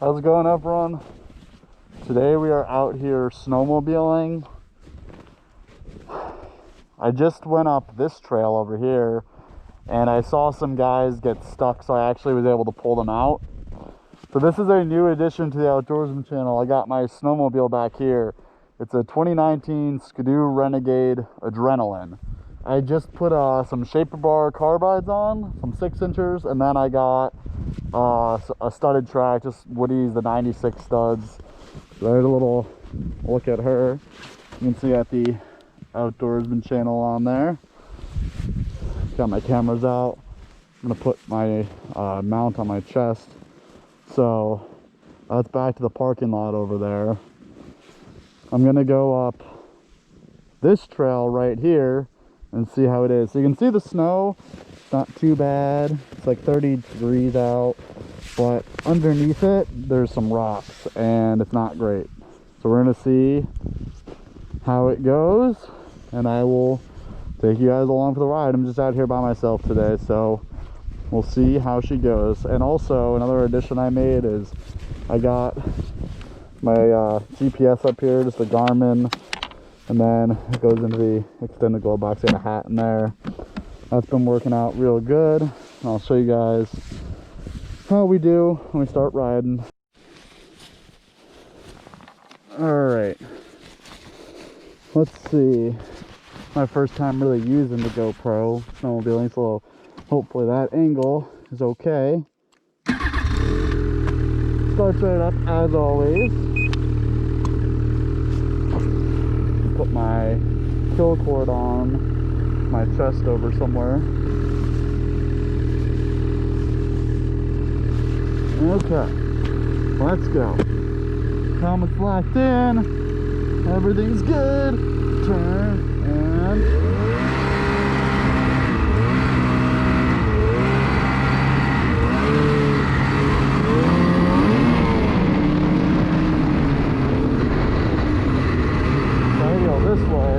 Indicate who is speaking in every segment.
Speaker 1: How's it going, everyone? Today we are out here snowmobiling. I just went up this trail over here and I saw some guys get stuck, so I actually was able to pull them out. So this is a new addition to the Outdoorsman channel. I got my snowmobile back here. It's a 2019 Skidoo Renegade Adrenaline. I just put some shaper bar carbides on, some 6-inchers, and then I got a studded track, just Woody's, the 96 studs. There's a little look at her. You can see at the Outdoorsman channel on there. Got my cameras out. I'm gonna put my mount on my chest. So that's back to the parking lot over there. I'm gonna go up this trail right here and see how it is. So you can see the snow. It's not too bad. It's like 30 degrees out, but underneath it there's some rocks and it's not great. So we're gonna see how it goes and I will take you guys along for the ride. I'm just out here by myself today, so we'll see how she goes. And also another addition I made is I got my GPS up here, just a Garmin, and then it goes into the extended glove box. I got a hat in there. That's been working out real good. And I'll show you guys how we do when we start riding. Alright, let's see. My first time really using the GoPro snowmobiling, so hopefully that angle is okay. Starts right up as always. Put my kill cord on my chest over somewhere. Okay, let's go. Helmet's locked in. Everything's good. Turn and this way.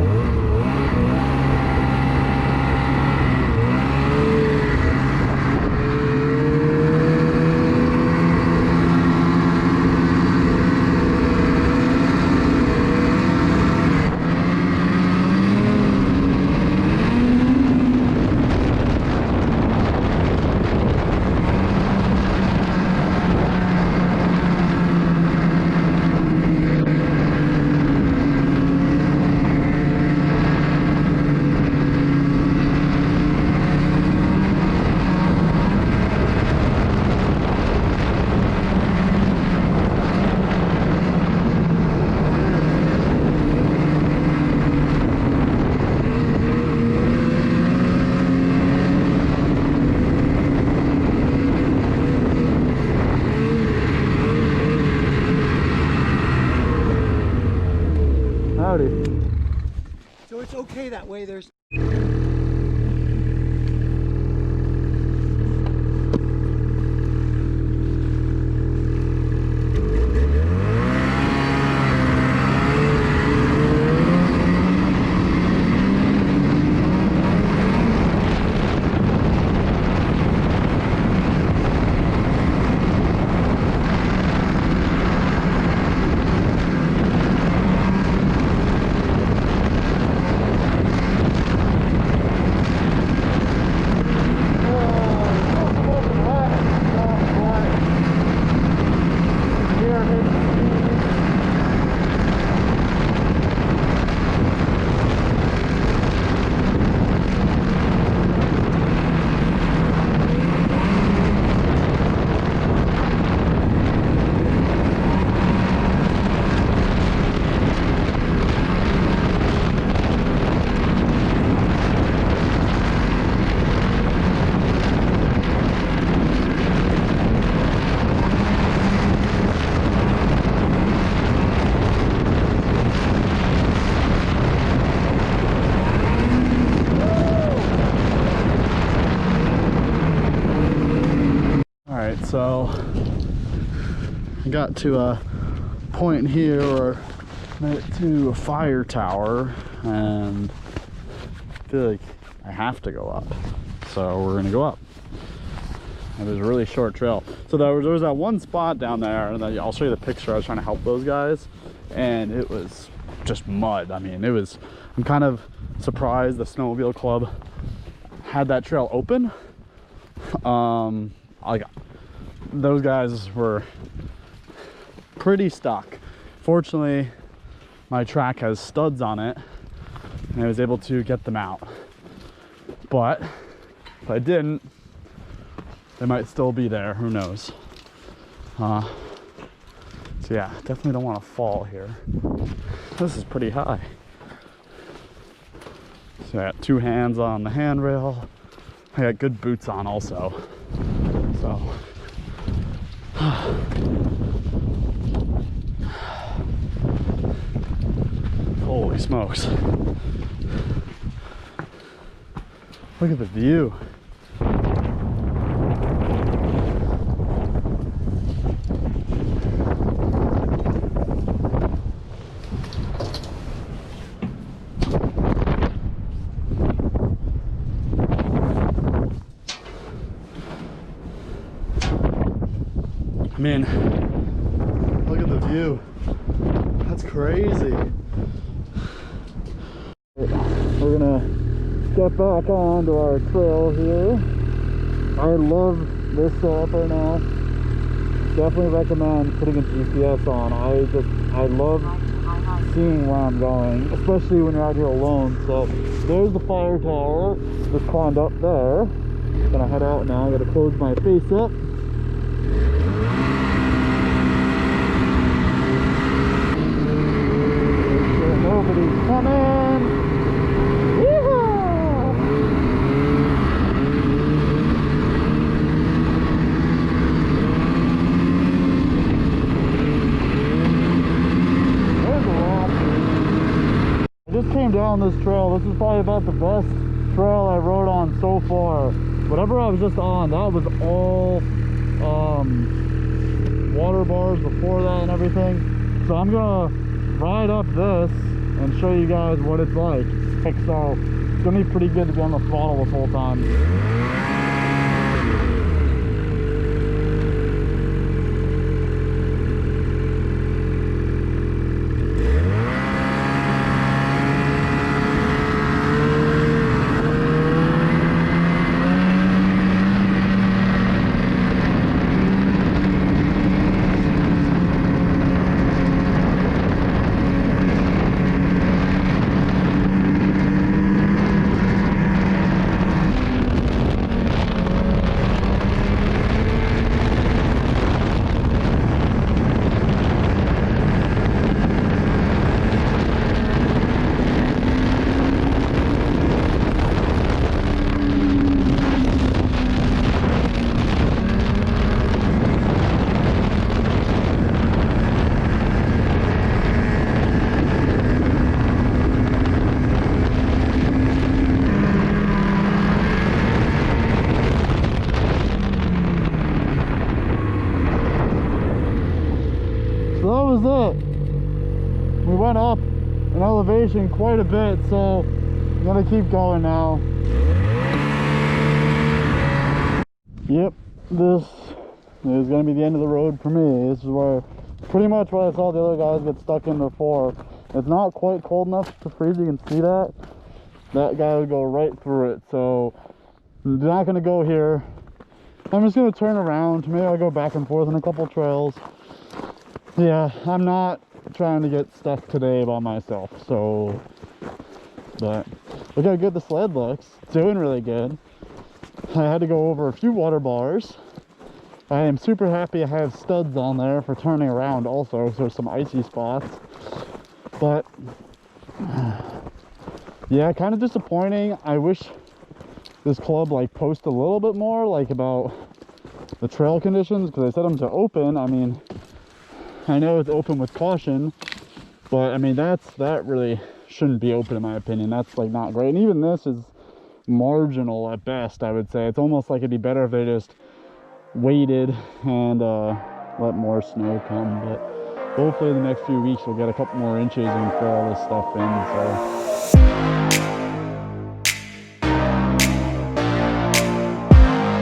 Speaker 2: So it's okay that way. There's
Speaker 1: so I got to a point here where I made it to a fire tower and I feel like I have to go up, so we're gonna go up. It was a really short trail. So there was that one spot down there, and I'll show you the picture. I was trying to help those guys, and it was just mud. I mean, I'm kind of surprised the Snowmobile Club had that trail open. Those guys were pretty stuck. Fortunately, my track has studs on it, and I was able to get them out. But if I didn't, they might still be there, who knows. So yeah, definitely don't want to fall here. This is pretty high. So I got 2 hands on the handrail. I got good boots on also. So holy smokes. Look at the view. I mean, look at the view. That's crazy. We're gonna get back onto our trail here. I love this setup right now. Definitely recommend putting a GPS on. I love seeing where I'm going, especially when you're out here alone. So there's the fire tower. Just climbed up there. Gonna head out now. Gotta close my face up. Nobody's coming. Yeehaw! There's a lot. I just came down this trail. This is probably about the best trail I rode on so far. Whatever I was just on, that was all water bars before that and everything. So I'm gonna ride up this and show you guys what it's like. So it's gonna be pretty good to be on the throttle this whole time. It. We went up in elevation quite a bit, so I'm gonna keep going now. Yep, this is gonna be the end of the road for me. This is where pretty much where I saw the other guys get stuck in before. It's not quite cold enough to freeze, you can see that. That guy would go right through it, so I'm not gonna go here. I'm just gonna turn around. Maybe I'll go back and forth on a couple trails. Yeah, I'm not trying to get stuck today by myself, so, but look how good the sled looks. It's doing really good. I had to go over a few water bars. I am super happy I have studs on there for turning around also, so there's some icy spots. But yeah, kind of disappointing. I wish this club like posted a little bit more like about the trail conditions, because I set them to open. I mean, I know it's open with caution, but I mean that really shouldn't be open in my opinion. That's like not great. And even this is marginal at best, I would say. It's almost like it'd be better if they just waited and let more snow come. But hopefully in the next few weeks we'll get a couple more inches and fill all this stuff in. So